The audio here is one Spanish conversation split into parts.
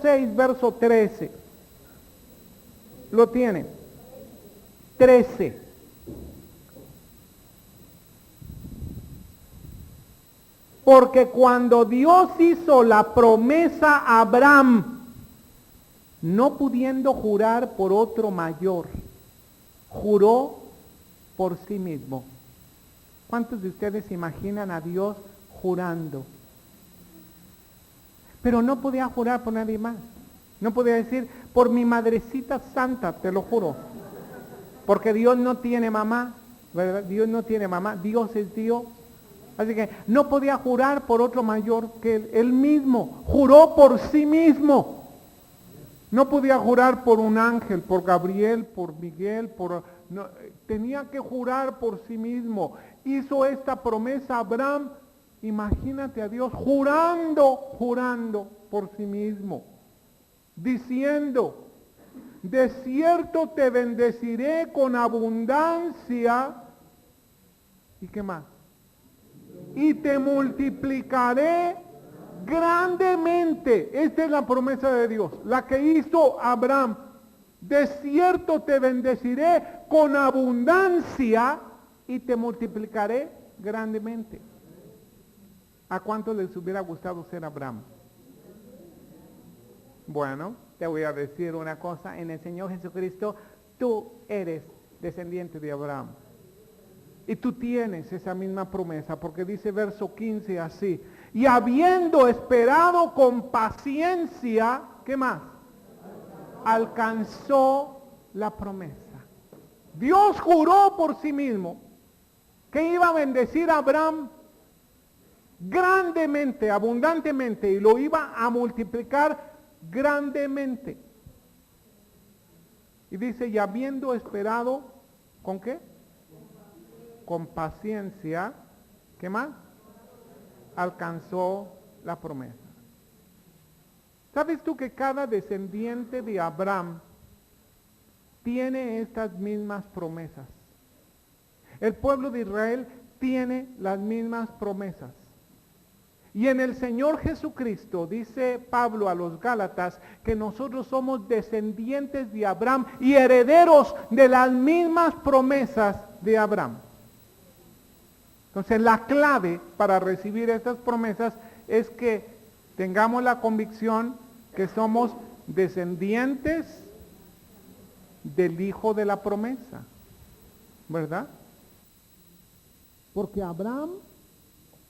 6, verso 13. ¿Lo tiene? 13. Porque cuando Dios hizo la promesa a Abraham, no pudiendo jurar por otro mayor, juró por sí mismo. ¿Cuántos de ustedes imaginan a Dios jurando? Pero no podía jurar por nadie más. No podía decir, por mi madrecita santa, te lo juro. Porque Dios no tiene mamá, ¿verdad? Dios no tiene mamá, Dios es Dios. Así que no podía jurar por otro mayor que él mismo. Juró por sí mismo. No podía jurar por un ángel, por Gabriel, por Miguel, no, tenía que jurar por sí mismo. Hizo esta promesa a Abraham. Imagínate a Dios jurando por sí mismo, diciendo, de cierto te bendeciré con abundancia, ¿y qué más? Y te multiplicaré grandemente. Esta es la promesa de Dios, la que hizo Abraham. De cierto te bendeciré con abundancia y te multiplicaré grandemente. ¿A cuánto les hubiera gustado ser Abraham? Bueno, te voy a decir una cosa. En el Señor Jesucristo, tú eres descendiente de Abraham. Y tú tienes esa misma promesa, porque dice verso 15 así. Y habiendo esperado con paciencia, ¿qué más? Alcanzó la promesa. Dios juró por sí mismo que iba a bendecir a Abraham grandemente, abundantemente, y lo iba a multiplicar grandemente. Y dice, y habiendo esperado, ¿con qué? Con paciencia, ¿qué más? Alcanzó la promesa. ¿Sabes tú que cada descendiente de Abraham tiene estas mismas promesas? El pueblo de Israel tiene las mismas promesas. Y en el Señor Jesucristo, dice Pablo a los Gálatas, que nosotros somos descendientes de Abraham y herederos de las mismas promesas de Abraham. Entonces la clave para recibir estas promesas es que tengamos la convicción que somos descendientes del Hijo de la promesa, ¿verdad? Porque Abraham,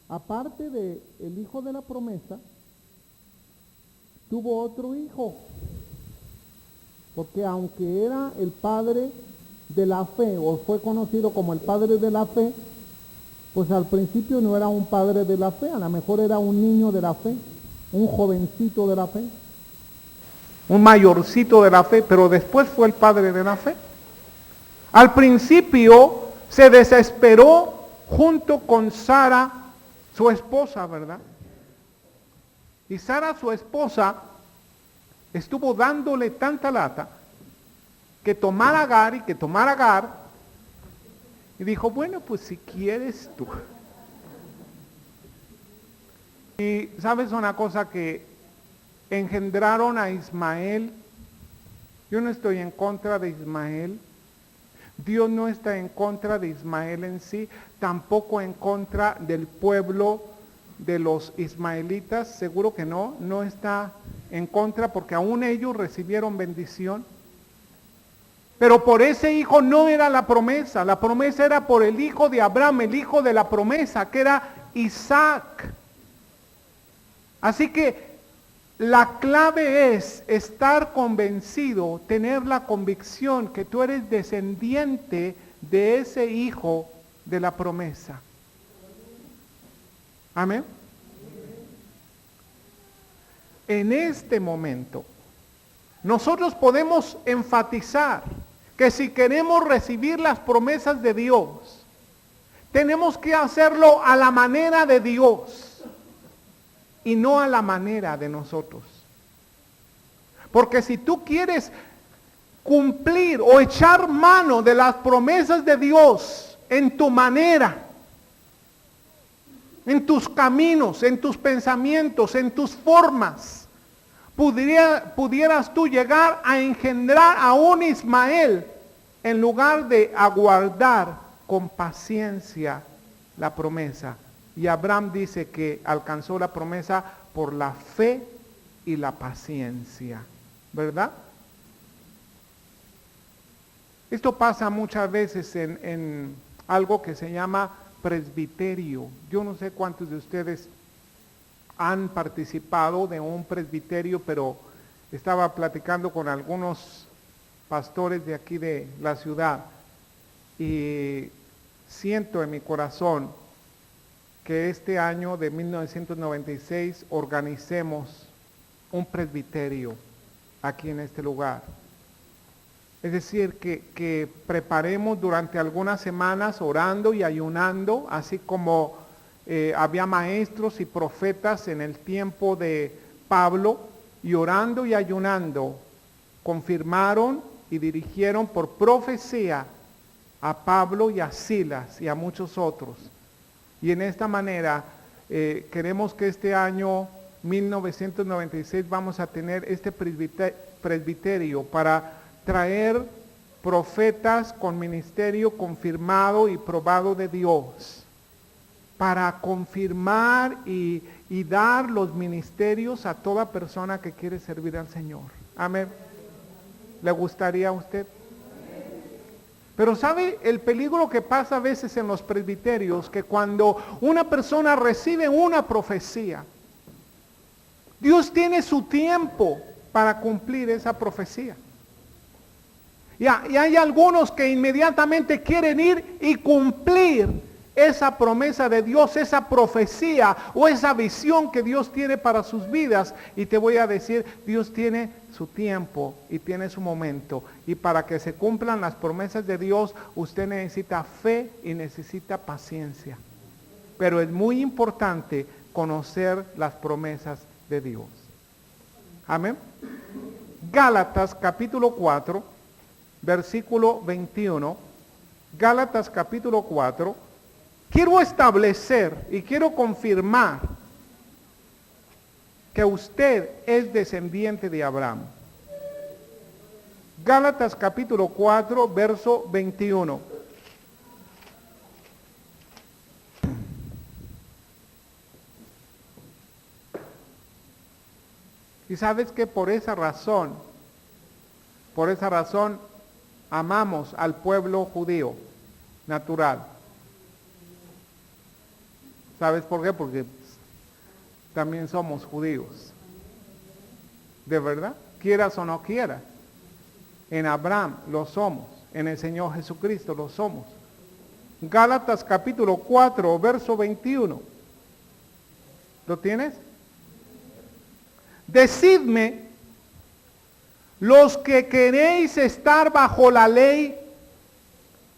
aparte de el hijo de la promesa, tuvo otro hijo. Porque aunque era el padre de la fe, o fue conocido como el padre de la fe, pues al principio no era un padre de la fe, a lo mejor era un niño de la fe, un jovencito de la fe, un mayorcito de la fe, pero después fue el padre de la fe. Al principio se desesperó junto con Sara, su esposa, ¿verdad? Y Sara, su esposa, estuvo dándole tanta lata que tomara Agar y que tomara Agar, y dijo, bueno, pues si quieres tú. Y sabes una cosa, que engendraron a Ismael. Yo no estoy en contra de Ismael. Dios no está en contra de Ismael en sí, tampoco en contra del pueblo de los ismaelitas, seguro que no está en contra, porque aún ellos recibieron bendición. Pero por ese hijo no era la promesa era por el hijo de Abraham, el hijo de la promesa, que era Isaac. Así que la clave es estar convencido, tener la convicción que tú eres descendiente de ese hijo de la promesa. Amén. En este momento, nosotros podemos enfatizar que si queremos recibir las promesas de Dios, tenemos que hacerlo a la manera de Dios y no a la manera de nosotros. Porque si tú quieres cumplir o echar mano de las promesas de Dios en tu manera, en tus caminos, en tus pensamientos, en tus formas, pudieras tú llegar a engendrar a un Ismael en lugar de aguardar con paciencia la promesa. Y Abraham dice que alcanzó la promesa por la fe y la paciencia, ¿verdad? Esto pasa muchas veces en algo que se llama presbiterio. Yo no sé cuántos de ustedes han participado de un presbiterio, pero estaba platicando con algunos pastores de aquí de la ciudad y siento en mi corazón que este año de 1996 organicemos un presbiterio aquí en este lugar. Es decir, que preparemos durante algunas semanas orando y ayunando, así como había maestros y profetas en el tiempo de Pablo, y orando y ayunando, confirmaron y dirigieron por profecía a Pablo y a Silas y a muchos otros. Y en esta manera queremos que este año 1996 vamos a tener este presbiterio para traer profetas con ministerio confirmado y probado de Dios, para confirmar y dar los ministerios a toda persona que quiere servir al Señor. Amén. ¿Le gustaría a usted? Pero ¿sabe el peligro que pasa a veces en los presbiterios? Que cuando una persona recibe una profecía, Dios tiene su tiempo para cumplir esa profecía. Y hay algunos que inmediatamente quieren ir y cumplir esa promesa de Dios, esa profecía o esa visión que Dios tiene para sus vidas. Y te voy a decir, Dios tiene su tiempo y tiene su momento. Y para que se cumplan las promesas de Dios, usted necesita fe y necesita paciencia. Pero es muy importante conocer las promesas de Dios. Amén. Gálatas capítulo 4, versículo 21. Gálatas capítulo 4. Quiero establecer y quiero confirmar que usted es descendiente de Abraham. Gálatas capítulo 4, verso 21. Y sabes que por esa razón, amamos al pueblo judío natural. ¿Sabes por qué? Porque también somos judíos. ¿De verdad? Quieras o no quieras. En Abraham lo somos. En el Señor Jesucristo lo somos. Gálatas capítulo 4, verso 21. ¿Lo tienes? Decidme, los que queréis estar bajo la ley,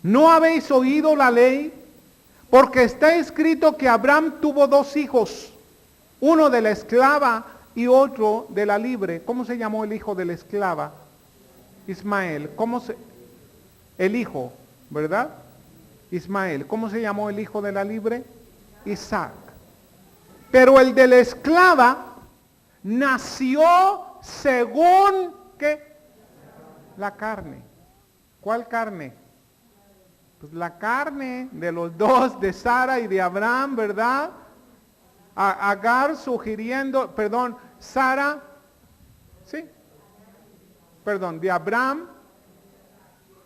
¿no habéis oído la ley? Porque está escrito que Abraham tuvo dos hijos, uno de la esclava y otro de la libre. ¿Cómo se llamó el hijo de la esclava? Ismael. El hijo, ¿verdad? Ismael. ¿Cómo se llamó el hijo de la libre? Isaac. Pero el de la esclava nació según, ¿qué? La carne. ¿Cuál carne? Pues la carne de los dos, de Sara y de Abraham, ¿verdad? Agar sugiriendo, Sara, sí, de Abraham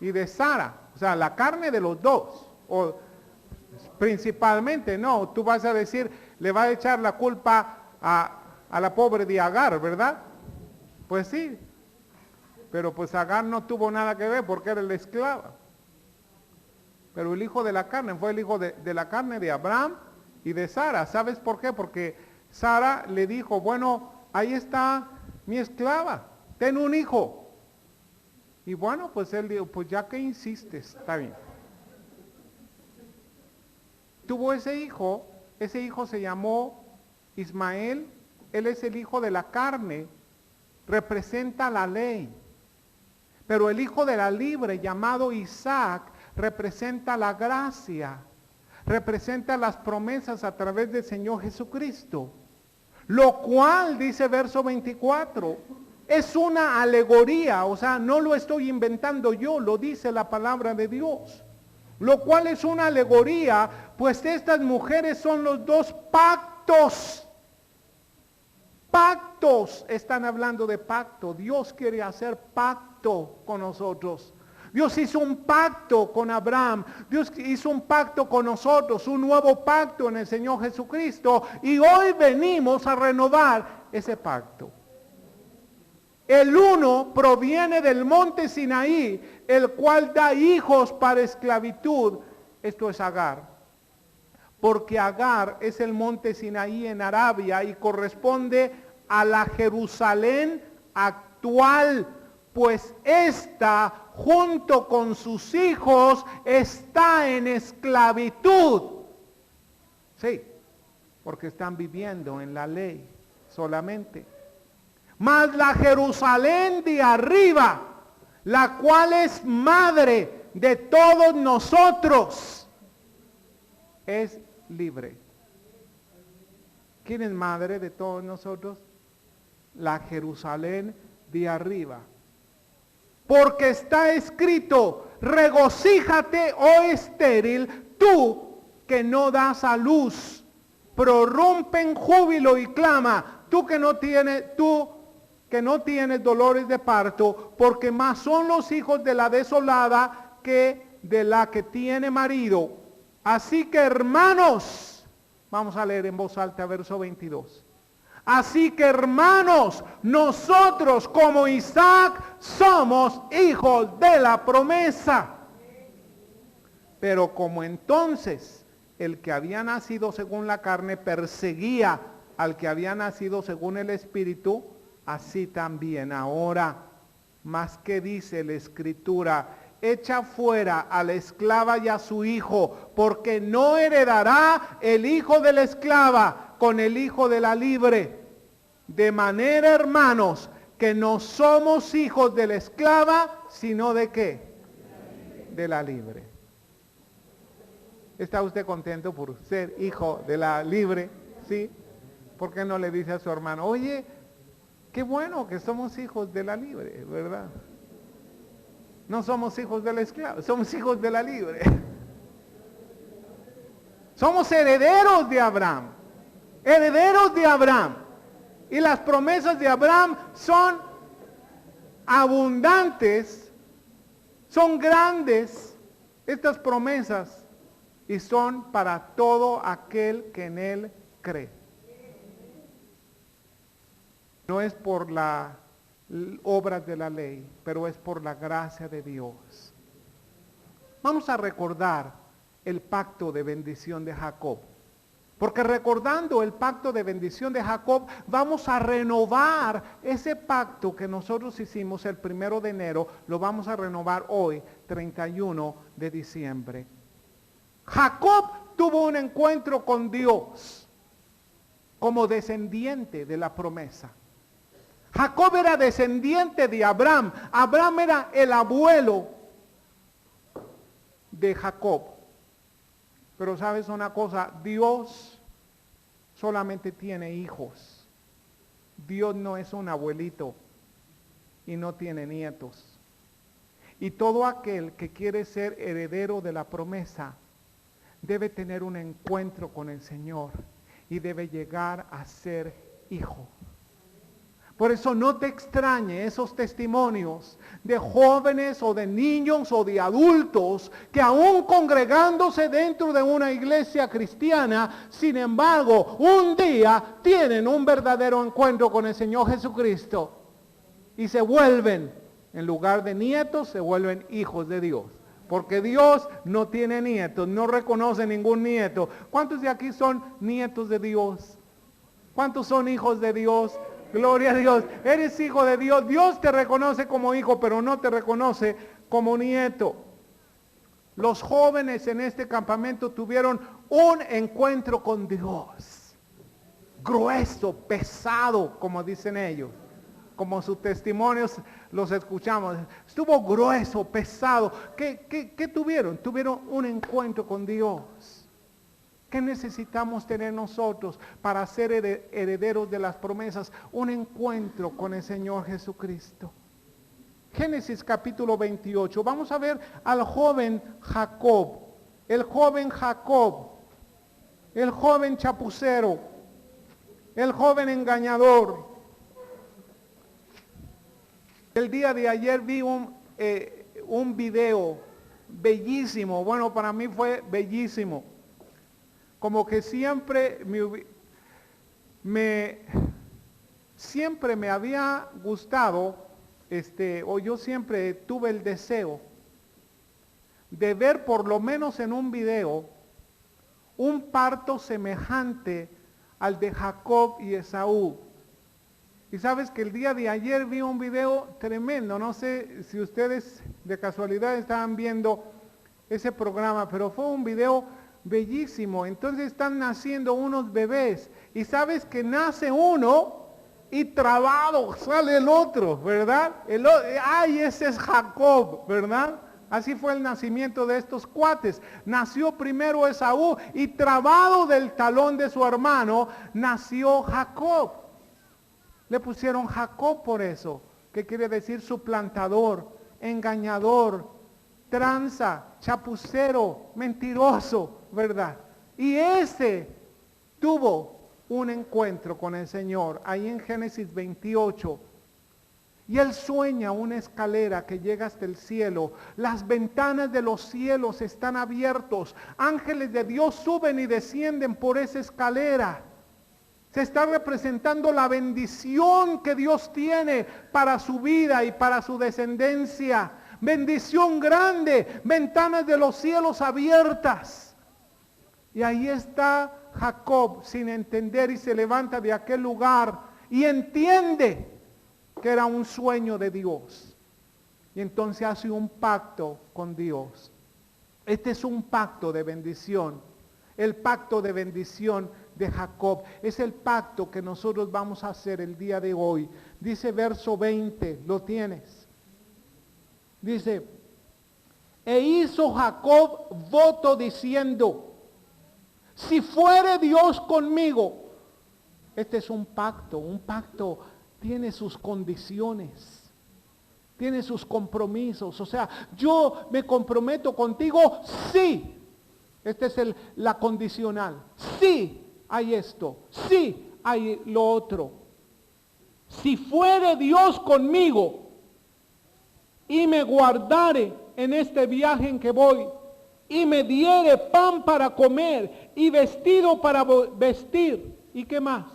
y de Sara. O sea, la carne de los dos. O principalmente, no, tú vas a decir, le va a echar la culpa a la pobre de Agar, ¿verdad? Pues sí, pero pues Agar no tuvo nada que ver porque era la esclava. Pero el hijo de la carne fue el hijo de la carne de Abraham y de Sara. ¿Sabes por qué? Porque Sara le dijo, bueno, ahí está mi esclava, ten un hijo. Y bueno, pues él dijo, pues ya que insistes, está bien. Tuvo ese hijo se llamó Ismael, él es el hijo de la carne, representa la ley. Pero el hijo de la libre, llamado Isaac, representa la gracia, representa las promesas a través del Señor Jesucristo. Lo cual, dice verso 24, es una alegoría, o sea, no lo estoy inventando yo, lo dice la palabra de Dios. Lo cual es una alegoría, pues estas mujeres son los dos pactos. Pactos, están hablando de pacto. Dios quiere hacer pacto con nosotros. Dios hizo un pacto con Abraham. Dios hizo un pacto con nosotros, un nuevo pacto en el Señor Jesucristo. Y hoy venimos a renovar ese pacto. El uno proviene del monte Sinaí, el cual da hijos para esclavitud. Esto es Agar. Porque Agar es el monte Sinaí en Arabia y corresponde a la Jerusalén actual, pues ésta junto con sus hijos está en esclavitud. Sí, porque están viviendo en la ley solamente. Mas la Jerusalén de arriba, la cual es madre de todos nosotros, es libre. ¿Quién es madre de todos nosotros? La Jerusalén de arriba. Porque está escrito, regocíjate, oh estéril, tú que no das a luz, prorrumpe en júbilo y clama, tú que no tienes dolores de parto, porque más son los hijos de la desolada que de la que tiene marido. Así que hermanos, vamos a leer en voz alta verso 22. Así que hermanos, nosotros como Isaac somos hijos de la promesa. Pero como entonces el que había nacido según la carne perseguía al que había nacido según el Espíritu, así también ahora, más que dice la Escritura, echa fuera a la esclava y a su hijo, porque no heredará el hijo de la esclava con el hijo de la libre. De manera, hermanos, que no somos hijos de la esclava, sino de ¿qué? De la libre. ¿Está usted contento por ser hijo de la libre? ¿Sí? ¿Por qué no le dice a su hermano, oye, qué bueno que somos hijos de la libre, ¿verdad? No somos hijos de la esclava, somos hijos de la libre. Somos herederos de Abraham. Herederos de Abraham. Y las promesas de Abraham son abundantes, son grandes, estas promesas, y son para todo aquel que en él cree. No es por las obras de la ley, pero es por la gracia de Dios. Vamos a recordar el pacto de bendición de Jacob. Porque recordando el pacto de bendición de Jacob, vamos a renovar ese pacto que nosotros hicimos el 1 de enero, lo vamos a renovar hoy, 31 de diciembre. Jacob tuvo un encuentro con Dios como descendiente de la promesa. Jacob era descendiente de Abraham. Abraham era el abuelo de Jacob. Pero sabes una cosa, Dios solamente tiene hijos. Dios no es un abuelito y no tiene nietos. Y todo aquel que quiere ser heredero de la promesa debe tener un encuentro con el Señor y debe llegar a ser hijo. Por eso no te extrañe esos testimonios de jóvenes o de niños o de adultos que aún congregándose dentro de una iglesia cristiana, sin embargo, un día tienen un verdadero encuentro con el Señor Jesucristo y se vuelven, en lugar de nietos, se vuelven hijos de Dios. Porque Dios no tiene nietos, no reconoce ningún nieto. ¿Cuántos de aquí son nietos de Dios? ¿Cuántos son hijos de Dios? Gloria a Dios. Eres hijo de Dios. Dios te reconoce como hijo, pero no te reconoce como nieto. Los jóvenes en este campamento tuvieron un encuentro con Dios. Grueso, pesado, como dicen ellos. Como sus testimonios los escuchamos. Estuvo grueso, pesado. ¿Qué tuvieron? Tuvieron un encuentro con Dios. ¿Qué necesitamos tener nosotros para ser herederos de las promesas? Un encuentro con el Señor Jesucristo. Génesis capítulo 28. Vamos a ver al joven Jacob. El joven Jacob. El joven chapucero. El joven engañador. El día de ayer vi un video bellísimo. Bueno, para mí fue bellísimo. Como que siempre me había gustado, o yo siempre tuve el deseo de ver por lo menos en un video un parto semejante al de Jacob y Esaú. Y sabes que el día de ayer vi un video tremendo, no sé si ustedes de casualidad estaban viendo ese programa, pero fue un video bellísimo. Entonces están naciendo unos bebés y sabes que nace uno y trabado sale el otro, ¿verdad? Ay, ese es Jacob, ¿verdad? Así fue el nacimiento de estos cuates. Nació primero Esaú y trabado del talón de su hermano nació Jacob. Le pusieron Jacob por eso, que quiere decir suplantador, engañador, tranza, chapucero, mentiroso, ¿verdad? Y ese tuvo un encuentro con el Señor, ahí en Génesis 28. Y él sueña una escalera que llega hasta el cielo. Las ventanas de los cielos están abiertos. Ángeles de Dios suben y descienden por esa escalera. Se está representando la bendición que Dios tiene para su vida y para su descendencia. Bendición grande, ventanas de los cielos abiertas. Y ahí está Jacob sin entender y se levanta de aquel lugar y entiende que era un sueño de Dios. Y entonces hace un pacto con Dios. Este es un pacto de bendición. El pacto de bendición de Jacob es el pacto que nosotros vamos a hacer el día de hoy. Dice verso 20, ¿lo tienes? Dice, e hizo Jacob voto diciendo, si fuere Dios conmigo. Este es un pacto tiene sus condiciones, tiene sus compromisos. O sea, yo me comprometo contigo, sí. Este es la condicional. Sí hay esto, sí hay lo otro. Si fuere Dios conmigo y me guardare en este viaje en que voy, y me diere pan para comer y vestido para vestir, ¿y qué más?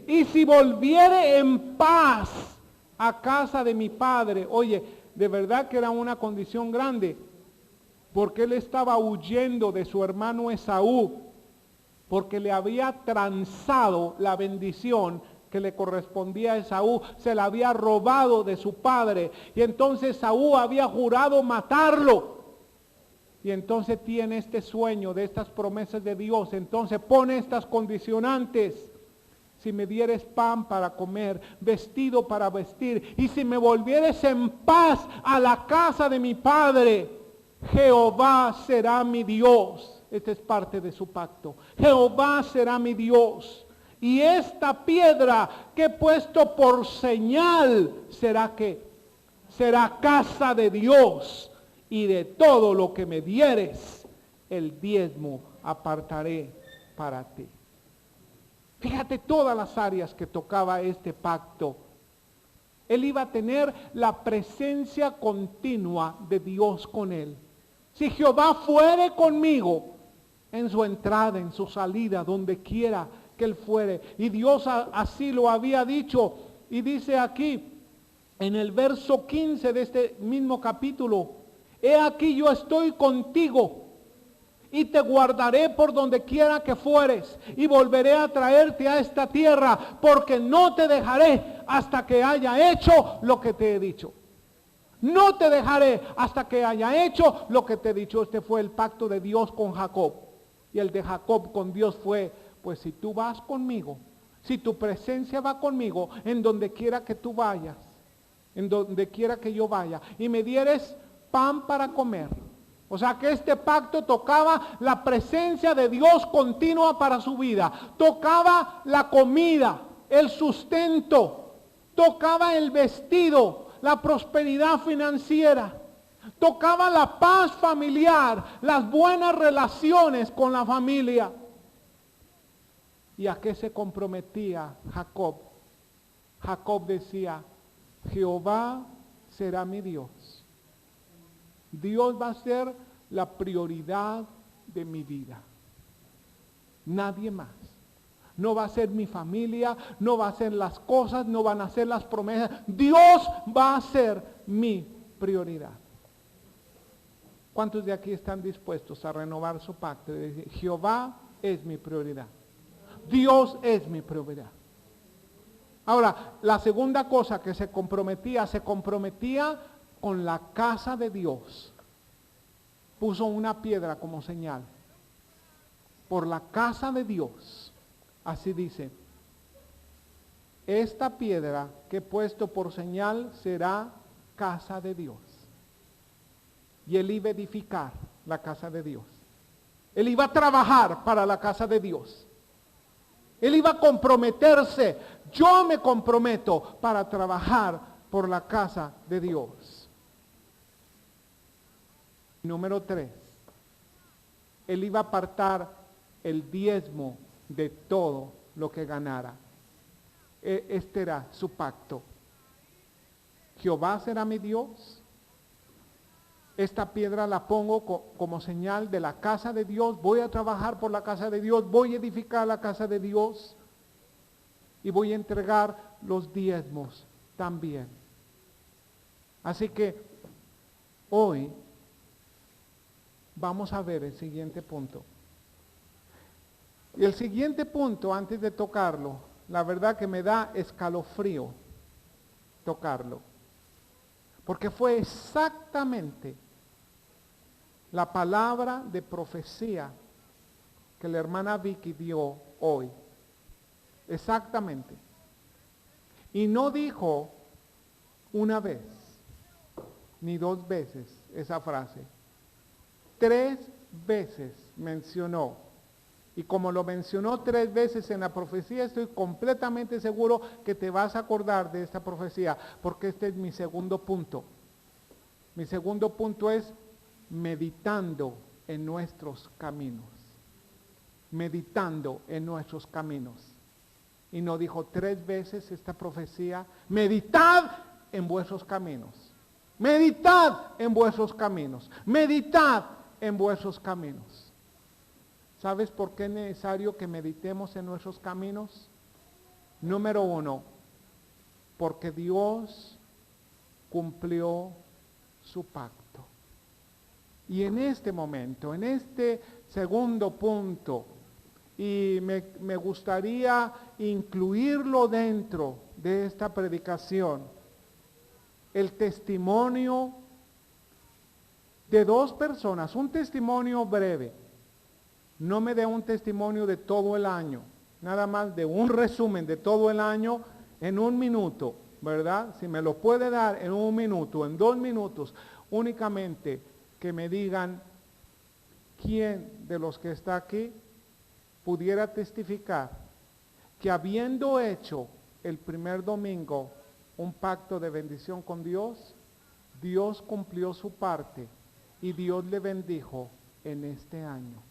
Y si volviere en paz a casa de mi padre. Oye, de verdad que era una condición grande, porque él estaba huyendo de su hermano Esaú, porque le había transado la bendición que le correspondía a Esaú, se la había robado de su padre, y entonces Esaú había jurado matarlo. Y entonces tiene este sueño de estas promesas de Dios, entonces pone estas condicionantes. Si me dieres pan para comer, vestido para vestir, y si me volvieres en paz a la casa de mi padre, Jehová será mi Dios. Esta es parte de su pacto. Jehová será mi Dios. Y esta piedra que he puesto por señal, ¿será qué? Será casa de Dios. Y de todo lo que me dieres, el diezmo apartaré para ti. Fíjate todas las áreas que tocaba este pacto. Él iba a tener la presencia continua de Dios con él. Si Jehová fuere conmigo, en su entrada, en su salida, donde quiera que él fuere. Y Dios así lo había dicho. Y dice aquí, en el verso 15 de este mismo capítulo, he aquí yo estoy contigo y te guardaré por donde quiera que fueres y volveré a traerte a esta tierra, porque no te dejaré hasta que haya hecho lo que te he dicho. No te dejaré hasta que haya hecho lo que te he dicho. Este fue el pacto de Dios con Jacob. Y el de Jacob con Dios fue, pues si tú vas conmigo, si tu presencia va conmigo, en donde quiera que tú vayas, en donde quiera que yo vaya, y me dieres pan para comer, O sea que este pacto tocaba la presencia de Dios continua para su vida. Tocaba la comida, el sustento. Tocaba el vestido, la prosperidad financiera. Tocaba la paz familiar, las buenas relaciones con la familia. ¿Y a qué se comprometía Jacob? Jacob decía, Jehová será mi Dios. Dios va a ser la prioridad de mi vida. Nadie más. No va a ser mi familia, no va a ser las cosas, no van a ser las promesas. Dios va a ser mi prioridad. ¿Cuántos de aquí están dispuestos a renovar su pacto y decir, Jehová es mi prioridad? Dios es mi prioridad. Ahora, la segunda cosa que se comprometía con la casa de Dios. Puso una piedra como señal. Por la casa de Dios. Así dice. Esta piedra que he puesto por señal será casa de Dios. Y él iba a edificar la casa de Dios. Él iba a trabajar para la casa de Dios. Él iba a comprometerse. Yo me comprometo para trabajar por la casa de Dios. Número 3. Él iba a apartar el diezmo de todo lo que ganara. Este era su pacto. Jehová será mi Dios. Esta piedra la pongo como señal de la casa de Dios. Voy a trabajar por la casa de Dios. Voy a edificar la casa de Dios. Y voy a entregar los diezmos también. Así que hoy vamos a ver el siguiente punto. Y el siguiente punto, antes de tocarlo, la verdad que me da escalofrío tocarlo. Porque fue exactamente la palabra de profecía que la hermana Vicky dio hoy. Exactamente. Y no dijo una vez, ni 2 veces esa frase. 3 veces mencionó. Y como lo mencionó 3 veces en la profecía, estoy completamente seguro que te vas a acordar de esta profecía, porque este es mi segundo punto. Mi segundo punto es meditando en nuestros caminos. Meditando en nuestros caminos. Y no dijo 3 veces esta profecía, meditad en vuestros caminos. Meditad en vuestros caminos. Meditad en vuestros caminos. ¿Sabes por qué es necesario que meditemos en nuestros caminos? Número 1, porque Dios cumplió su pacto. Y en este momento, en este segundo punto, y me gustaría incluirlo dentro de esta predicación, el testimonio de 2 personas, un testimonio breve. No me dé un testimonio de todo el año, nada más de un resumen de todo el año en 1 minuto, ¿verdad? Si me lo puede dar en 1 minuto, en 2 minutos, únicamente que me digan quién de los que está aquí pudiera testificar que habiendo hecho el primer domingo un pacto de bendición con Dios, Dios cumplió su parte y Dios le bendijo en este año.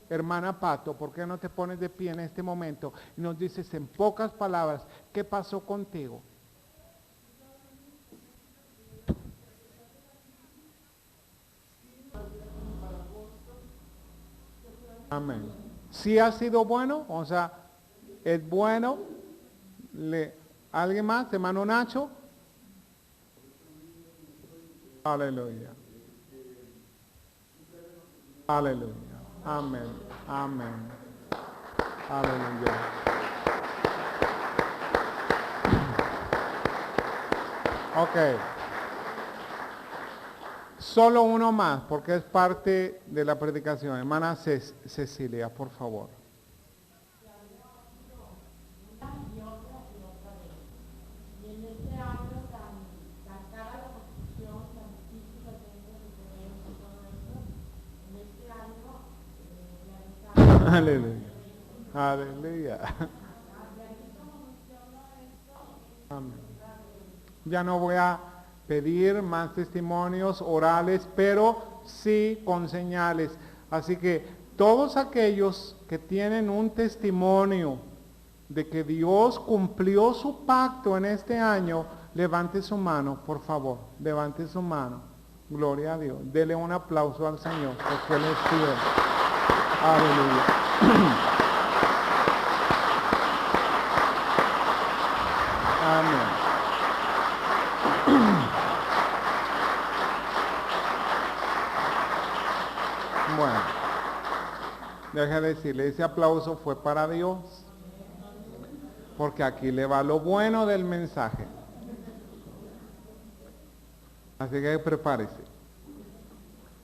Hermana Pato, ¿por qué no te pones de pie en este momento y nos dices en pocas palabras qué pasó contigo? Amén. ¿Sí ha sido bueno? O sea, es bueno. ¿Alguien más? ¿Hermano Nacho? Aleluya. Aleluya. Amén. Amén. Aleluya. Ok. Solo uno más, porque es parte de la predicación. Hermana Cecilia, por favor. Aleluya. Aleluya. Amén. Ya no voy a pedir más testimonios orales, pero sí con señales. Así que todos aquellos que tienen un testimonio de que Dios cumplió su pacto en este año, levante su mano, por favor, levante su mano. Gloria a Dios. Dele un aplauso al Señor, porque Él es fiel. Aleluya. Amén. Bueno, deje decirle, ese aplauso fue para Dios, porque aquí le va lo bueno del mensaje. Así que prepárese.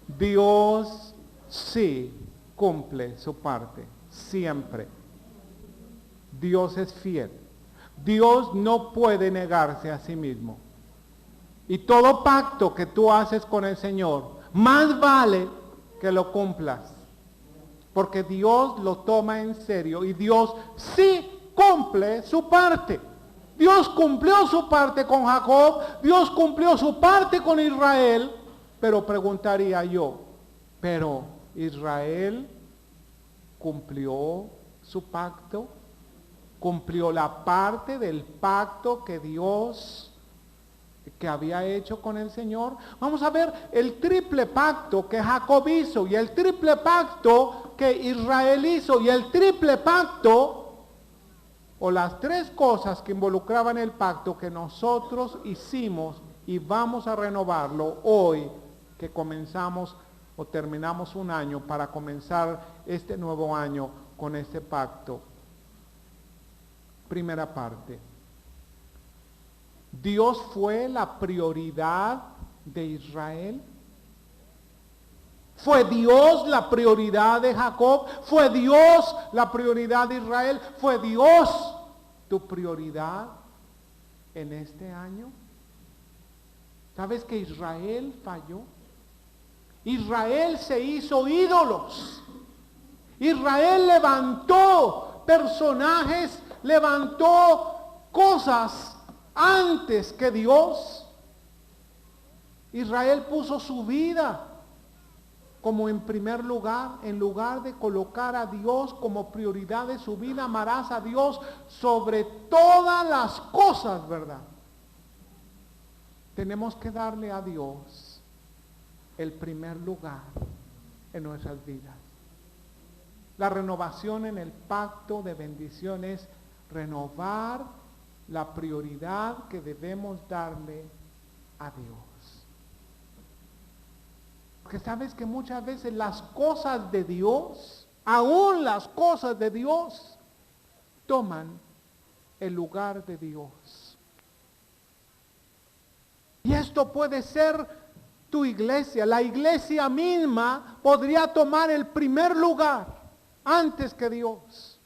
Dios sí cumple su parte, siempre. Dios es fiel. Dios no puede negarse a sí mismo. Y todo pacto que tú haces con el Señor, más vale que lo cumplas. Porque Dios lo toma en serio y Dios sí cumple su parte. Dios cumplió su parte con Jacob, Dios cumplió su parte con Israel, pero preguntaría yo, ¿pero Israel cumplió su pacto? ¿Cumplió la parte del pacto que Dios que había hecho con el Señor? Vamos a ver el triple pacto que Jacob hizo y el triple pacto que Israel hizo y el triple pacto o las tres cosas que involucraban el pacto que nosotros hicimos y vamos a renovarlo hoy que comenzamos o terminamos un año para comenzar este nuevo año con este pacto. Primera parte. ¿Dios fue la prioridad de Israel? ¿Fue Dios la prioridad de Jacob? ¿Fue Dios la prioridad de Israel? ¿Fue Dios tu prioridad en este año? ¿Sabes que Israel falló? Israel se hizo ídolos. Israel levantó personajes, levantó cosas antes que Dios. Israel puso su vida como en primer lugar, en lugar de colocar a Dios como prioridad de su vida, amarás a Dios sobre todas las cosas, ¿verdad? Tenemos que darle a Dios el primer lugar en nuestras vidas. La renovación en el pacto de bendición es renovar la prioridad que debemos darle a Dios. Porque sabes que muchas veces las cosas de Dios, aún las cosas de Dios, toman el lugar de Dios. Y esto puede ser tu iglesia. La iglesia misma podría tomar el primer lugar antes que Dios.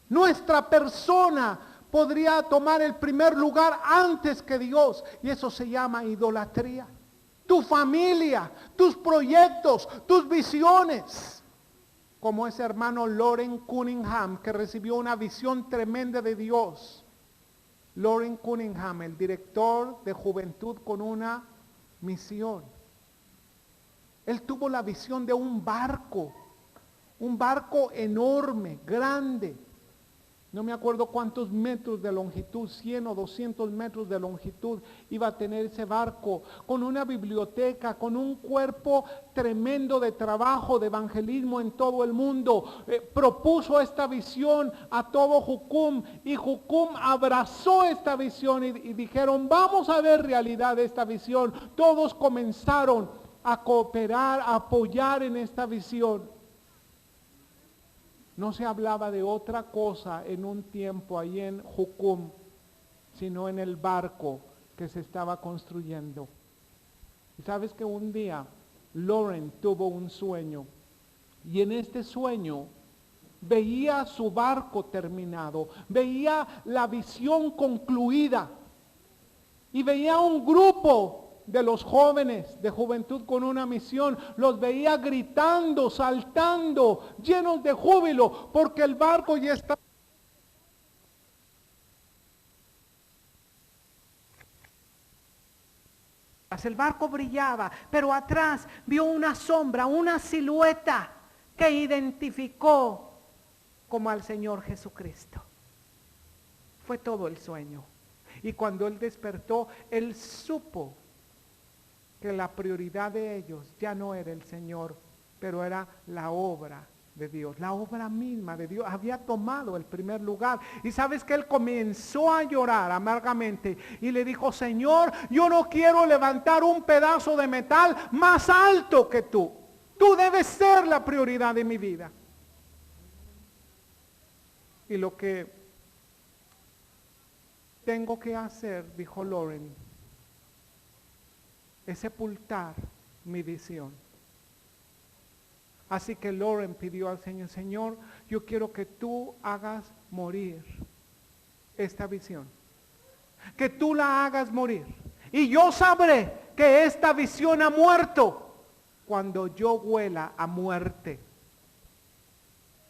Nuestra persona podría tomar el primer lugar antes que Dios. Y eso se llama idolatría. Tu familia, tus proyectos, tus visiones. Como ese hermano Loren Cunningham, que recibió una visión tremenda de Dios. Loren Cunningham, el director de Juventud con una misión. Él tuvo la visión de un barco enorme, grande. No me acuerdo cuántos metros de longitud, 100 o 200 metros de longitud iba a tener ese barco, con una biblioteca, con un cuerpo tremendo de trabajo, de evangelismo en todo el mundo. Propuso esta visión a todo Jucum y Jucum abrazó esta visión y dijeron, vamos a ver realidad esta visión. Todos comenzaron a cooperar, a apoyar en esta visión. No se hablaba de otra cosa en un tiempo ahí en Jucum, sino en el barco que se estaba construyendo. Y sabes que un día Loren tuvo un sueño, y en este sueño veía su barco terminado, veía la visión concluida, y veía un grupo de los jóvenes de Juventud con una Misión, los veía gritando, saltando, llenos de júbilo, porque el barco ya estaba. El barco brillaba, pero atrás vio una sombra, una silueta que identificó como al Señor Jesucristo. Fue todo el sueño. Y cuando él despertó, él supo que la prioridad de ellos ya no era el Señor, pero era la obra de Dios. La obra misma de Dios había tomado el primer lugar. Y sabes que él comenzó a llorar amargamente y le dijo: Señor, yo no quiero levantar un pedazo de metal más alto que tú. Tú debes ser la prioridad de mi vida. Y lo que tengo que hacer, dijo Lauren, es sepultar mi visión. Así que Lauren pidió al Señor: Señor, yo quiero que tú hagas morir esta visión. Que tú la hagas morir. Y yo sabré que esta visión ha muerto cuando yo huela a muerte.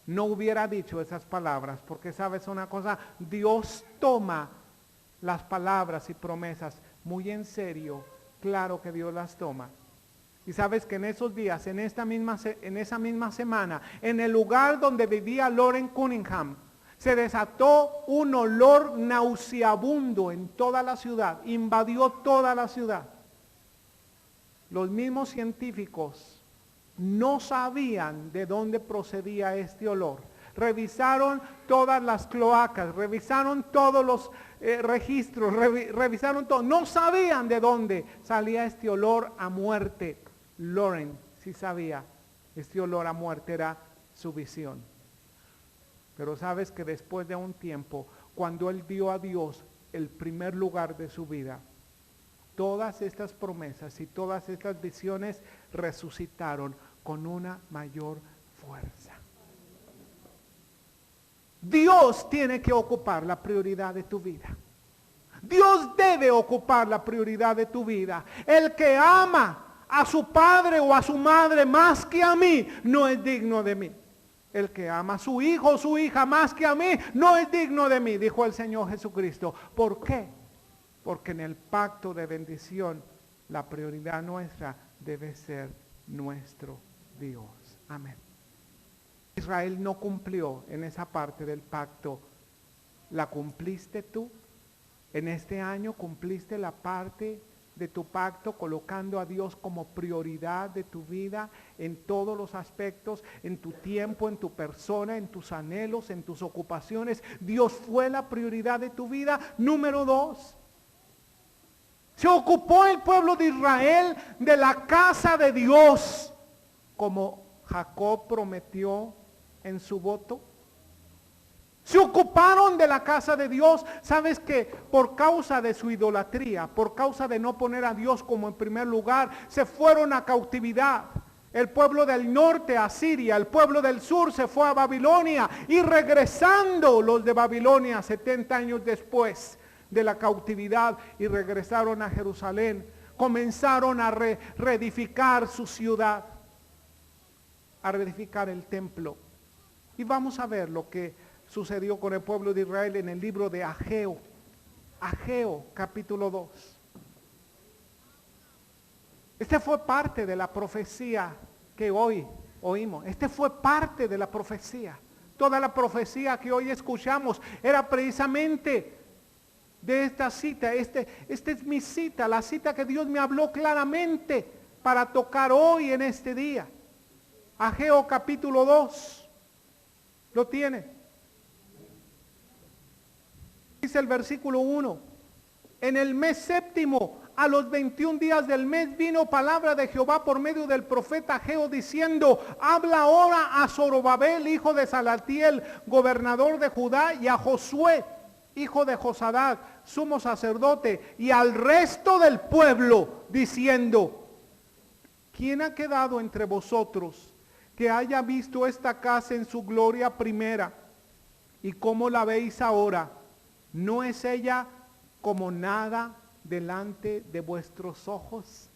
No hubiera dicho esas palabras, porque sabes una cosa, Dios toma las palabras y promesas muy en serio. Claro que Dios las toma. Y sabes que en esos días, en esa misma semana, en el lugar donde vivía Lauren Cunningham, se desató un olor nauseabundo en toda la ciudad, invadió toda la ciudad. Los mismos científicos no sabían de dónde procedía este olor. Revisaron todas las cloacas, revisaron todos los registros, revisaron todo. No sabían de dónde salía este olor a muerte. Lauren sí sabía, este olor a muerte era su visión. Pero sabes que después de un tiempo, cuando él dio a Dios el primer lugar de su vida, todas estas promesas y todas estas visiones resucitaron con una mayor fuerza. Dios tiene que ocupar la prioridad de tu vida. Dios debe ocupar la prioridad de tu vida. El que ama a su padre o a su madre más que a mí, no es digno de mí. El que ama a su hijo o su hija más que a mí, no es digno de mí, dijo el Señor Jesucristo. ¿Por qué? Porque en el pacto de bendición, la prioridad nuestra debe ser nuestro Dios. Amén. Israel no cumplió en esa parte del pacto. ¿La cumpliste tú? En este año cumpliste la parte de tu pacto, colocando a Dios como prioridad de tu vida en todos los aspectos, en tu tiempo, en tu persona, en tus anhelos, en tus ocupaciones. Dios fue la prioridad de tu vida. Número 2. Se ocupó el pueblo de Israel de la casa de Dios, como Jacob prometió en su voto. Se ocuparon de la casa de Dios. Sabes que por causa de su idolatría, por causa de no poner a Dios como en primer lugar, se fueron a cautividad. El pueblo del norte a Siria, el pueblo del sur se fue a Babilonia, y regresando los de Babilonia 70 años después de la cautividad, y regresaron a Jerusalén, comenzaron a reedificar su ciudad, a reedificar el templo. Y vamos a ver lo que sucedió con el pueblo de Israel en el libro de Ageo. Ageo capítulo 2. Este fue parte de la profecía que hoy oímos. Este fue parte de la profecía. Toda la profecía que hoy escuchamos era precisamente de esta cita. Esta es mi cita, la cita que Dios me habló claramente para tocar hoy en este día. Ageo capítulo 2. ¿Lo tiene? Dice el versículo 1: en el mes séptimo, a los 21 días del mes, vino palabra de Jehová por medio del profeta Ageo, diciendo: habla ahora a Zorobabel, hijo de Salatiel, gobernador de Judá, y a Josué, hijo de Josadac, sumo sacerdote, y al resto del pueblo, diciendo: ¿quién ha quedado entre vosotros que haya visto esta casa en su gloria primera? ¿Y cómo la veis ahora? ¿No es ella como nada delante de vuestros ojos.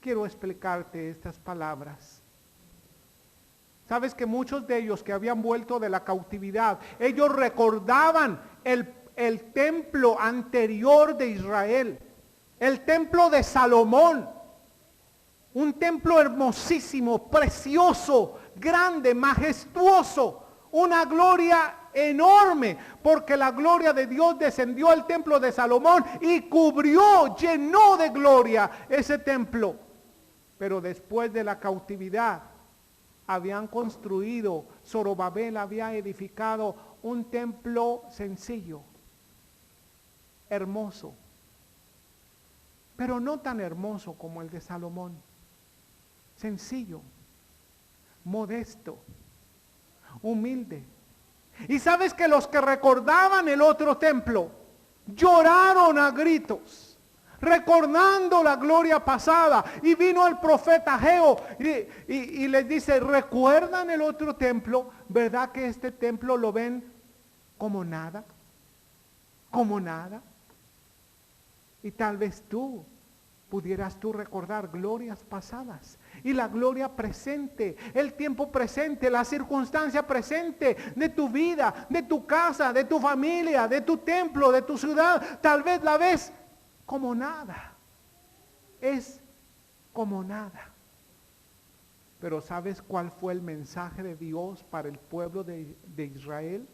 Quiero explicarte estas palabras. Sabes que muchos de ellos que habían vuelto de la cautividad, ellos recordaban el templo anterior de Israel, el templo de Salomón, un templo hermosísimo, precioso, grande, majestuoso, una gloria enorme, porque la gloria de Dios descendió al templo de Salomón y cubrió, llenó de gloria ese templo. Pero después de la cautividad, habían construido, Zorobabel había edificado un templo sencillo, hermoso, pero no tan hermoso como el de Salomón. Sencillo, modesto, humilde. Y sabes que los que recordaban el otro templo lloraron a gritos, recordando la gloria pasada. Y vino el profeta Ageo y les dice: ¿recuerdan el otro templo? ¿Verdad que este templo lo ven como nada? Como nada. Y tal vez pudieras recordar glorias pasadas y la gloria presente, el tiempo presente, la circunstancia presente de tu vida, de tu casa, de tu familia, de tu templo, de tu ciudad. Tal vez la ves como nada. Es como nada. Pero ¿sabes cuál fue el mensaje de Dios para el pueblo de Israel?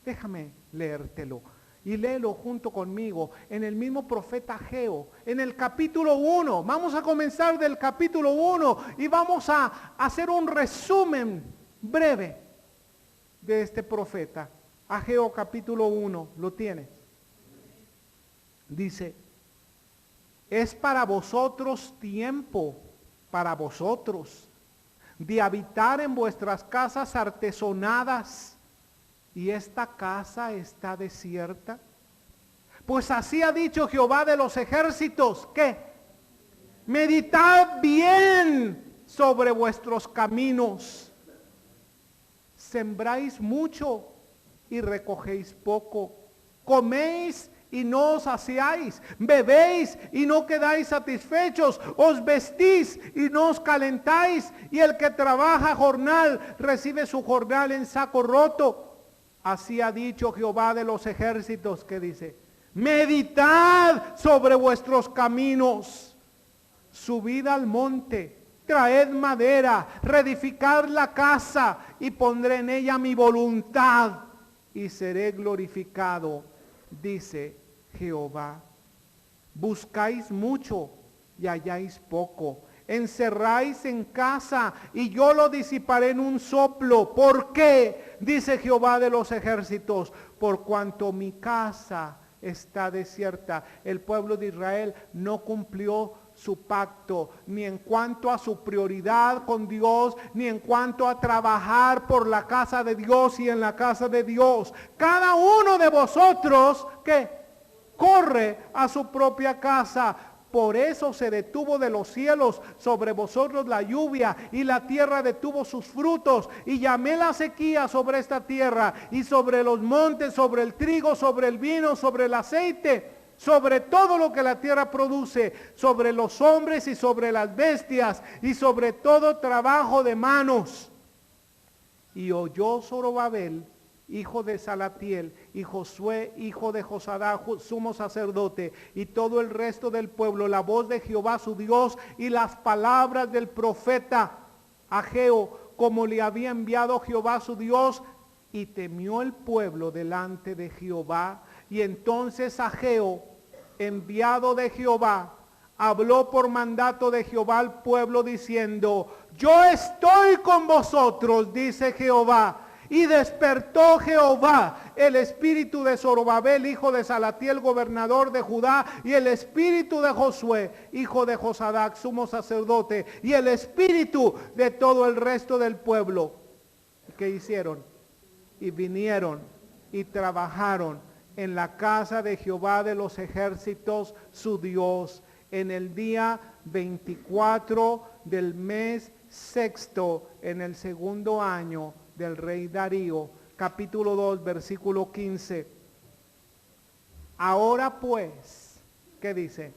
Déjame leértelo. Y léelo junto conmigo en el mismo profeta Ageo, en el capítulo 1. Vamos a comenzar del capítulo 1 y vamos a hacer un resumen breve de este profeta. Ageo capítulo 1, ¿lo tienes? Dice: es para vosotros tiempo, para vosotros, de habitar en vuestras casas artesonadas, y esta casa está desierta. Pues así ha dicho Jehová de los ejércitos, que meditad bien sobre vuestros caminos. Sembráis mucho y recogéis poco. Coméis y no os saciáis. Bebéis y no quedáis satisfechos. Os vestís y no os calentáis. Y el que trabaja jornal recibe su jornal en saco roto. Así ha dicho Jehová de los ejércitos, que dice: meditad sobre vuestros caminos, subid al monte, traed madera, reedificad la casa, y pondré en ella mi voluntad, y seré glorificado, dice Jehová. Buscáis mucho y halláis poco. Encerráis en casa y yo lo disiparé en un soplo. ¿Por qué? Dice Jehová de los ejércitos: por cuanto mi casa está desierta. El pueblo de Israel no cumplió su pacto, ni en cuanto a su prioridad con Dios, ni en cuanto a trabajar por la casa de Dios y en la casa de Dios. Cada uno de vosotros que corre a su propia casa. Por eso se detuvo de los cielos sobre vosotros la lluvia, y la tierra detuvo sus frutos, y llamé la sequía sobre esta tierra, y sobre los montes, sobre el trigo, sobre el vino, sobre el aceite, sobre todo lo que la tierra produce, sobre los hombres y sobre las bestias, y sobre todo trabajo de manos. Y oyó Zorobabel, hijo de Salatiel, y Josué, hijo de Josadac, sumo sacerdote, y todo el resto del pueblo, la voz de Jehová su Dios, y las palabras del profeta Ageo, como le había enviado Jehová su Dios, y temió el pueblo delante de Jehová. Y entonces Ageo, enviado de Jehová, habló por mandato de Jehová al pueblo, diciendo: yo estoy con vosotros, dice Jehová. Y despertó Jehová el espíritu de Zorobabel, hijo de Salatiel, gobernador de Judá, y el espíritu de Josué, hijo de Josadac, sumo sacerdote, y el espíritu de todo el resto del pueblo. ¿Qué hicieron? Y vinieron y trabajaron en la casa de Jehová de los ejércitos, su Dios, en el día 24 del mes sexto, en el segundo año del rey Darío. Capítulo 2, versículo 15. Ahora pues, ¿Qué dice?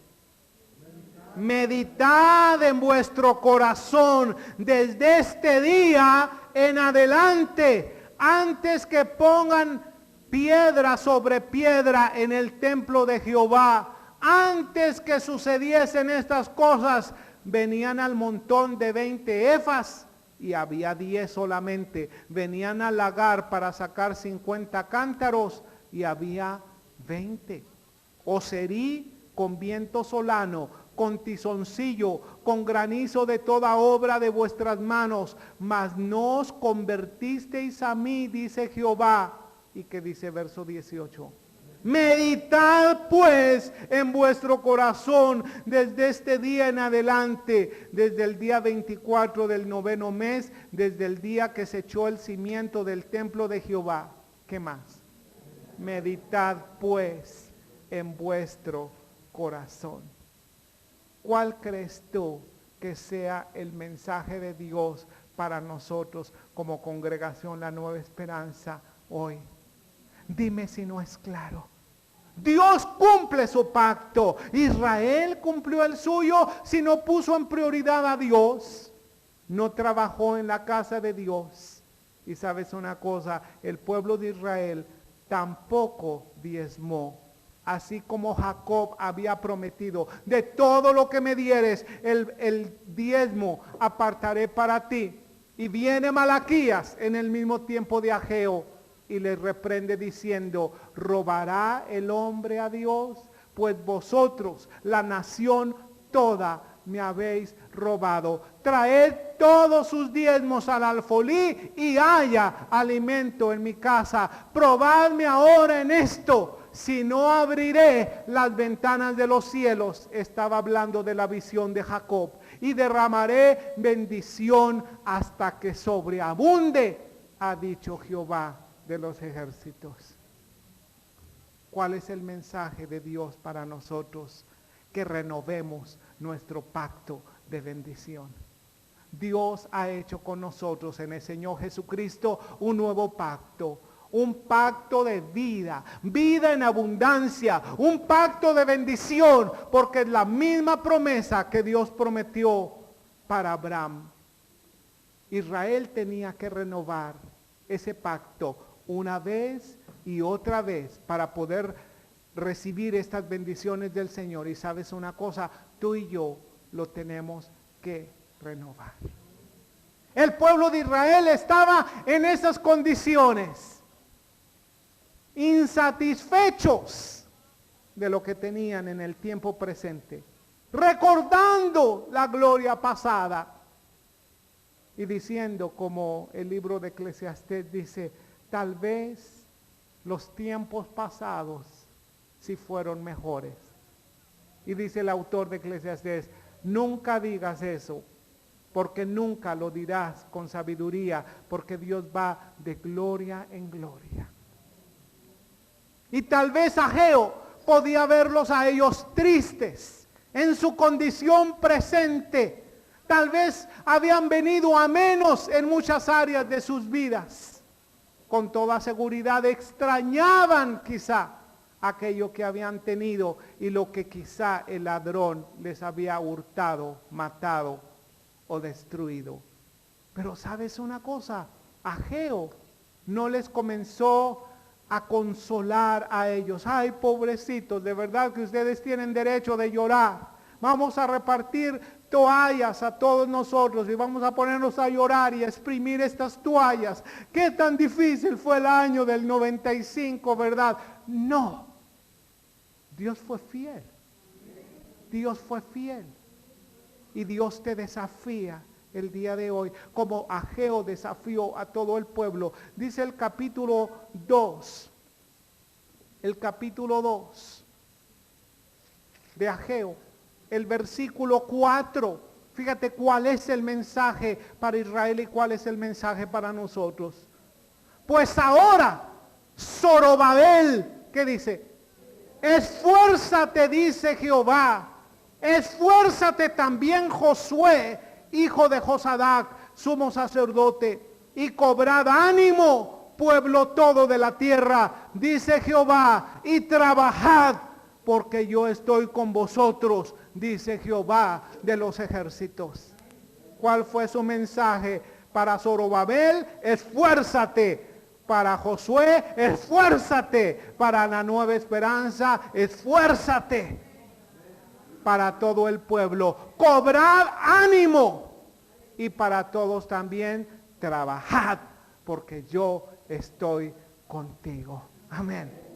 Meditad en vuestro corazón desde este día en adelante, antes que pongan piedra sobre piedra en el templo de Jehová. Antes que sucediesen estas cosas, venían al montón de 20 efas y había 10 solamente. Venían al lagar para sacar 50 cántaros y había 20. Os herí con viento solano, con tizoncillo, con granizo de toda obra de vuestras manos, mas no os convertisteis a mí, dice Jehová. ¿Y qué dice verso 18? Meditad pues en vuestro corazón desde este día en adelante, desde el día 24 del 9º mes, desde el día que se echó el cimiento del templo de Jehová. ¿Qué más? Meditad pues en vuestro corazón. ¿Cuál crees tú que sea el mensaje de Dios para nosotros como congregación La Nueva Esperanza hoy? Dime si no es claro. Dios cumple su pacto. Israel cumplió el suyo si no puso en prioridad a Dios. No trabajó en la casa de Dios. Y sabes una cosa, el pueblo de Israel tampoco diezmó. Así como Jacob había prometido, de todo lo que me dieres, el diezmo apartaré para ti. Y viene Malaquías en el mismo tiempo de Ageo y le reprende diciendo, ¿robará el hombre a Dios? Pues vosotros, la nación toda, me habéis robado. Traed todos sus diezmos al alfolí y haya alimento en mi casa. Probadme ahora en esto, si no abriré las ventanas de los cielos. Estaba hablando de la visión de Jacob. Y derramaré bendición hasta que sobreabunde, ha dicho Jehová de los ejércitos. ¿Cuál es el mensaje de Dios para nosotros? Que renovemos nuestro pacto de bendición. Dios ha hecho con nosotros en el Señor Jesucristo un nuevo pacto. Un pacto de vida, vida en abundancia, un pacto de bendición, porque es la misma promesa que Dios prometió para Abraham. Israel tenía que renovar ese pacto una vez y otra vez para poder recibir estas bendiciones del Señor. Y sabes una cosa, tú y yo lo tenemos que renovar. El pueblo de Israel estaba en esas condiciones, insatisfechos de lo que tenían en el tiempo presente, recordando la gloria pasada y diciendo, como el libro de Eclesiastés dice, tal vez los tiempos pasados sí fueron mejores. Y dice el autor de Eclesiastés, nunca digas eso, porque nunca lo dirás con sabiduría, porque Dios va de gloria en gloria. Y tal vez Ageo podía verlos a ellos tristes en su condición presente. Tal vez habían venido a menos en muchas áreas de sus vidas. Con toda seguridad extrañaban quizá aquello que habían tenido y lo que quizá el ladrón les había hurtado, matado o destruido. Pero ¿sabes una cosa? Ageo no les comenzó a consolar a ellos. Ay, pobrecitos, de verdad que ustedes tienen derecho de llorar. Vamos a repartir toallas a todos nosotros y vamos a ponernos a llorar y a exprimir estas toallas. Qué tan difícil fue el año del 95, ¿verdad? No. Dios fue fiel. Dios fue fiel. Y Dios te desafía el día de hoy, como Ageo desafió a todo el pueblo. Dice el capítulo 2, de Ageo, el versículo 4. Fíjate cuál es el mensaje para Israel y cuál es el mensaje para nosotros. Pues ahora, Zorobabel, ¿qué dice? Esfuérzate, dice Jehová. Esfuérzate también, Josué, hijo de Josadac, sumo sacerdote, y cobrad ánimo, pueblo todo de la tierra, dice Jehová, y trabajad porque yo estoy con vosotros, dice Jehová de los ejércitos. ¿Cuál fue su mensaje? Para Zorobabel, esfuérzate. Para Josué, esfuérzate. Para la Nueva Esperanza, esfuérzate. Para todo el pueblo, cobrad ánimo. Y para todos también, trabajad, porque yo estoy contigo. Amén.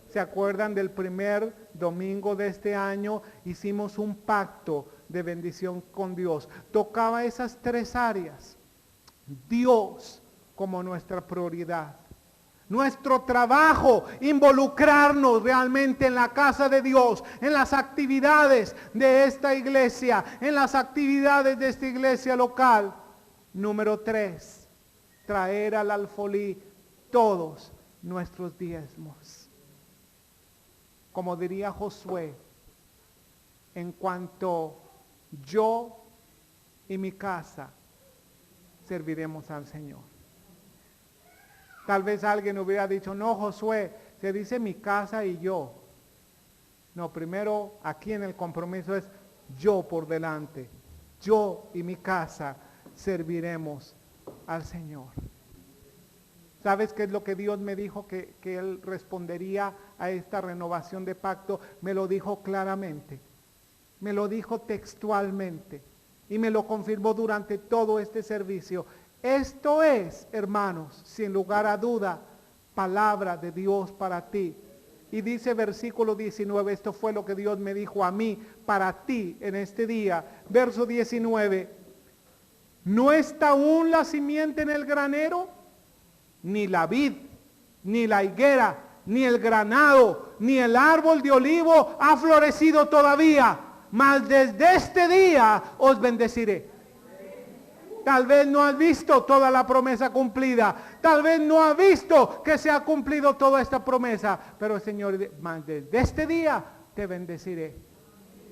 ¿Se acuerdan del primer domingo de este año? Hicimos un pacto de bendición con Dios. Tocaba esas tres áreas. Dios como nuestra prioridad. Nuestro trabajo, involucrarnos realmente en la casa de Dios, en las actividades de esta iglesia, en las actividades de esta iglesia local. Número 3, traer al alfolí todos nuestros diezmos. Como diría Josué, en cuanto yo y mi casa serviremos al Señor. Tal vez alguien hubiera dicho, no, Josué, se dice mi casa y yo. No, primero aquí en el compromiso es yo por delante. Yo y mi casa serviremos al Señor. ¿Sabes qué es lo que Dios me dijo que Él respondería a esta renovación de pacto? Me lo dijo claramente. Me lo dijo textualmente. Y me lo confirmó durante todo este servicio. Esto es, hermanos, sin lugar a duda, palabra de Dios para ti. Y dice versículo 19, esto fue lo que Dios me dijo a mí, para ti en este día. Verso 19, ¿no está aún la simiente en el granero? Ni la vid, ni la higuera, ni el granado, ni el árbol de olivo ha florecido todavía, mas desde este día os bendeciré. Tal vez no has visto toda la promesa cumplida. Tal vez no has visto que se ha cumplido toda esta promesa. Pero el Señor, desde este día te bendeciré.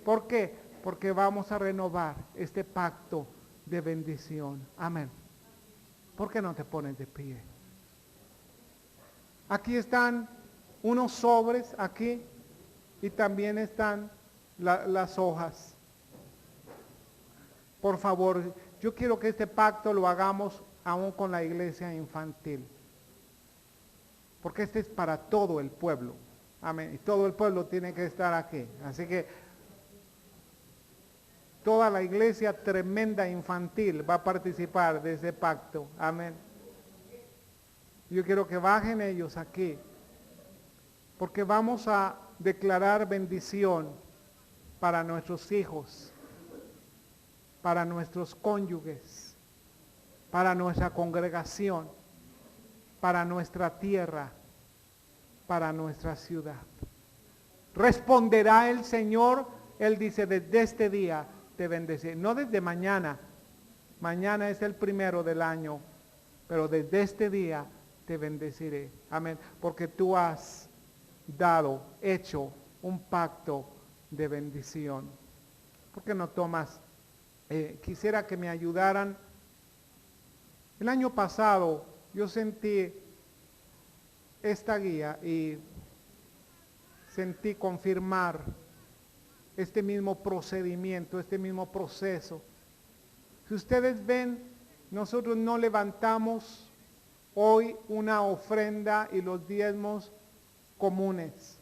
¿Por qué? Porque vamos a renovar este pacto de bendición. Amén. ¿Por qué no te pones de pie? Aquí están unos sobres, aquí. Y también están las hojas. Por favor, yo quiero que este pacto lo hagamos aún con la iglesia infantil. Porque este es para todo el pueblo. Amén. Y todo el pueblo tiene que estar aquí. Así que toda la iglesia tremenda infantil va a participar de ese pacto. Amén. Yo quiero que bajen ellos aquí. Porque vamos a declarar bendición para nuestros hijos, para nuestros cónyuges, para nuestra congregación, para nuestra tierra, para nuestra ciudad. Responderá el Señor, Él dice, desde este día te bendeciré. No desde mañana, mañana es el primero del año, pero desde este día te bendeciré. Amén, porque tú has hecho un pacto de bendición. ¿Por qué no tomas? Quisiera que me ayudaran. El año pasado yo sentí esta guía y sentí confirmar este mismo procedimiento, este mismo proceso. Si ustedes ven, nosotros no levantamos hoy una ofrenda y los diezmos comunes.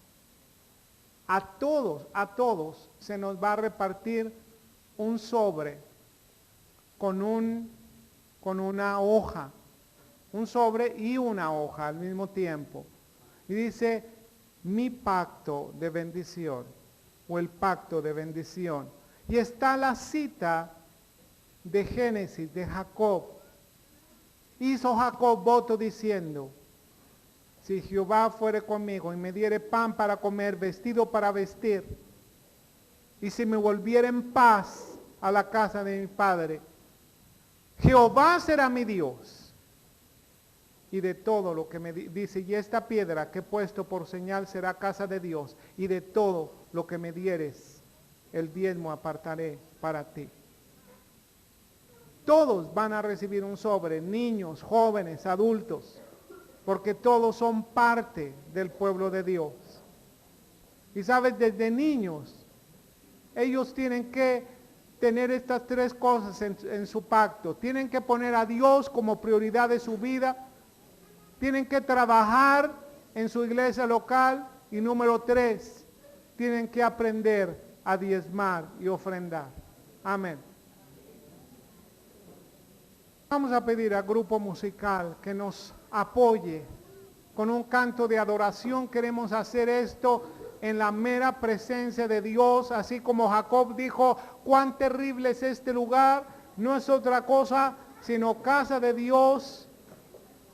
A todos se nos va a repartir un sobre con una hoja, un sobre y una hoja al mismo tiempo. Y dice, mi pacto de bendición, o el pacto de bendición. Y está la cita de Génesis, de Jacob. Hizo Jacob voto diciendo, si Jehová fuere conmigo y me diere pan para comer, vestido para vestir, y si me volviera en paz a la casa de mi padre, Jehová será mi Dios. Y de todo lo que me dice, y esta piedra que he puesto por señal será casa de Dios, y de todo lo que me dieres, el diezmo apartaré para ti. Todos van a recibir un sobre, niños, jóvenes, adultos, porque todos son parte del pueblo de Dios. Y sabes, desde niños, ellos tienen que tener estas tres cosas en su pacto. Tienen que poner a Dios como prioridad de su vida. Tienen que trabajar en su iglesia local. Y número 3, tienen que aprender a diezmar y ofrendar. Amén. Vamos a pedir al grupo musical que nos apoye con un canto de adoración. Queremos hacer esto en la mera presencia de Dios, así como Jacob dijo, cuán terrible es este lugar, no es otra cosa sino casa de Dios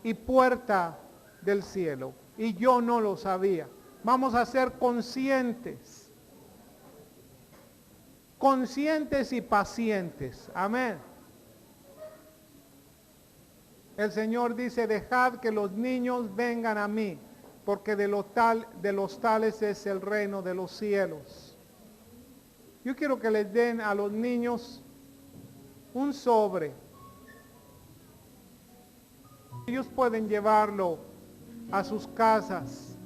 y puerta del cielo. Y yo no lo sabía. Vamos a ser conscientes y pacientes. Amén. El Señor dice, dejad que los niños vengan a mí, porque de los tales es el reino de los cielos. Yo quiero que les den a los niños un sobre. Ellos pueden llevarlo a sus casas,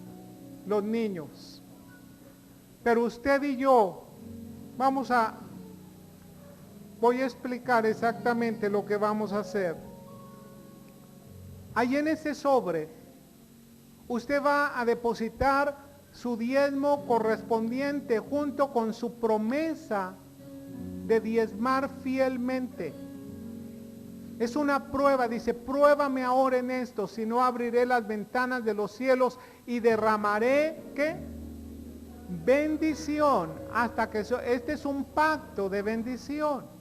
los niños. Pero usted y yo voy a explicar exactamente lo que vamos a hacer. Ahí en ese sobre, usted va a depositar su diezmo correspondiente junto con su promesa de diezmar fielmente. Es una prueba, dice, pruébame ahora en esto, si no abriré las ventanas de los cielos y derramaré, ¿qué? Bendición, hasta que este es un pacto de bendición.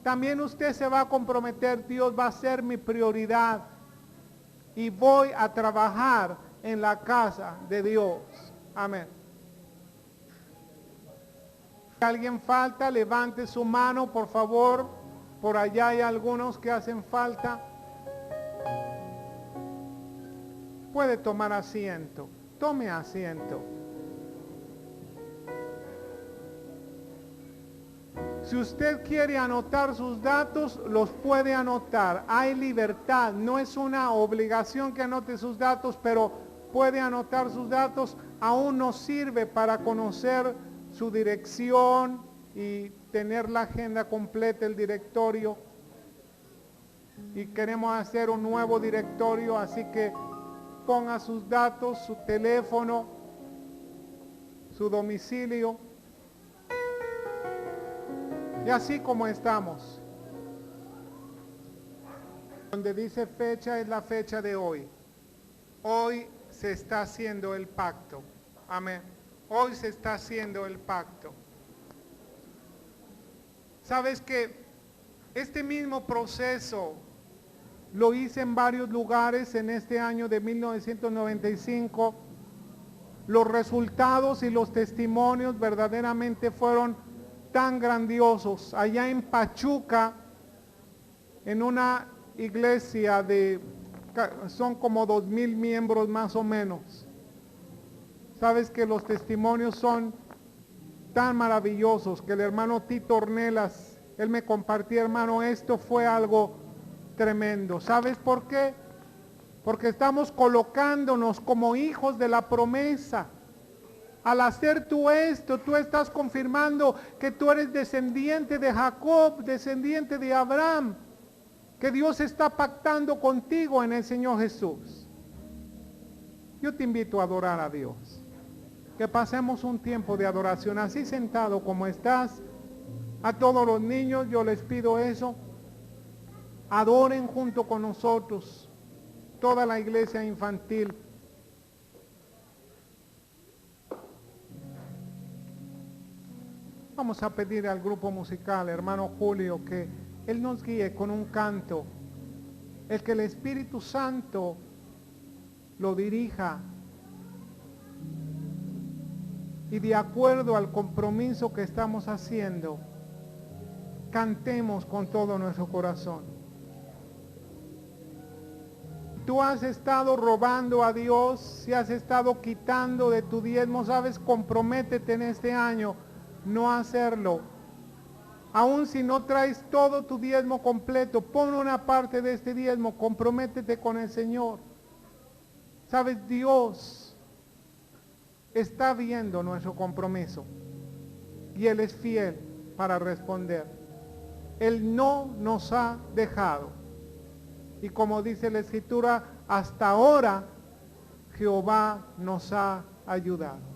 También usted se va a comprometer, Dios va a ser mi prioridad y voy a trabajar en la casa de Dios. Amén. Si alguien falta, levante su mano, por favor. Por allá hay algunos que hacen falta. Puede tomar asiento. Tome asiento. Si usted quiere anotar sus datos, los puede anotar. Hay libertad. No es una obligación que anote sus datos, pero puede anotar sus datos. Aún nos sirve para conocer su dirección y tener la agenda completa, el directorio. Y queremos hacer un nuevo directorio, así que ponga sus datos, su teléfono, su domicilio. Y así como estamos. Donde dice fecha es la fecha de hoy. Hoy se está haciendo el pacto. Amén. Hoy se está haciendo el pacto. Sabes que este mismo proceso lo hice en varios lugares en este año de 1995. Los resultados y los testimonios verdaderamente fueron tan grandiosos. Allá en Pachuca, en una iglesia son como 2,000 miembros más o menos. Sabes que los testimonios son tan maravillosos que el hermano Tito Ornelas, él me compartía, hermano, esto fue algo tremendo. ¿Sabes por qué? Porque estamos colocándonos como hijos de la promesa. Al hacer tú esto, tú estás confirmando que tú eres descendiente de Jacob, descendiente de Abraham, que Dios está pactando contigo en el Señor Jesús. Yo te invito a adorar a Dios. Que pasemos un tiempo de adoración, así sentado como estás. A todos los niños yo les pido eso. Adoren junto con nosotros, toda la iglesia infantil. Vamos a pedir al grupo musical, hermano Julio, que él nos guíe con un canto, el que el Espíritu Santo lo dirija y de acuerdo al compromiso que estamos haciendo, cantemos con todo nuestro corazón. Tú has estado robando a Dios, si has estado quitando de tu diezmo, sabes, comprométete en este año no hacerlo. Aun si no traes todo tu diezmo completo, pon una parte de este diezmo, comprométete con el Señor. Sabes, Dios está viendo nuestro compromiso y Él es fiel para responder. Él no nos ha dejado. Y como dice la Escritura, hasta ahora Jehová nos ha ayudado.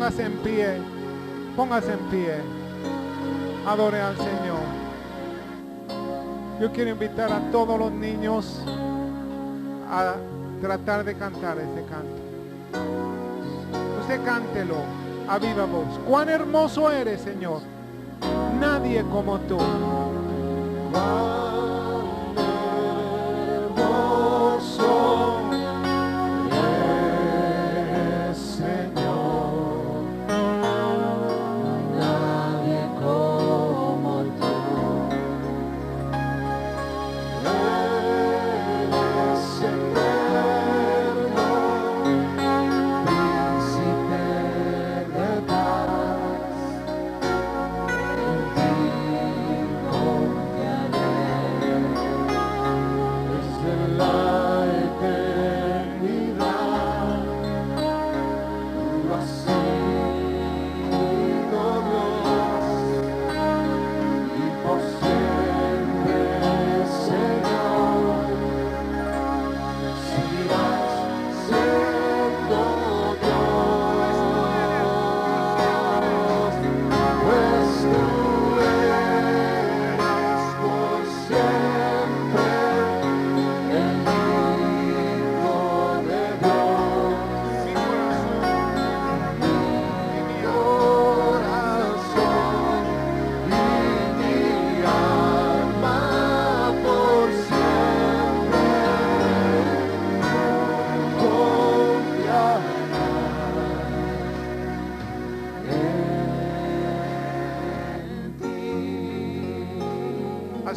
Póngase en pie, póngase en pie, adore al Señor. Yo quiero invitar a todos los niños a tratar de cantar este canto. Usted cántelo a viva voz. Cuán hermoso eres, Señor, nadie como tú.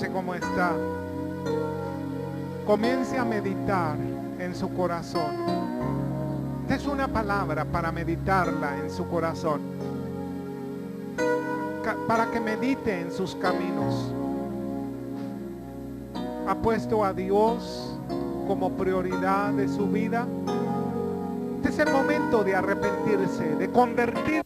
sé cómo está. Comience a meditar en su corazón. Esta es una palabra para meditarla en su corazón, para que medite en sus caminos. ¿Ha puesto a Dios como prioridad de su vida? Este es el momento de arrepentirse, de convertir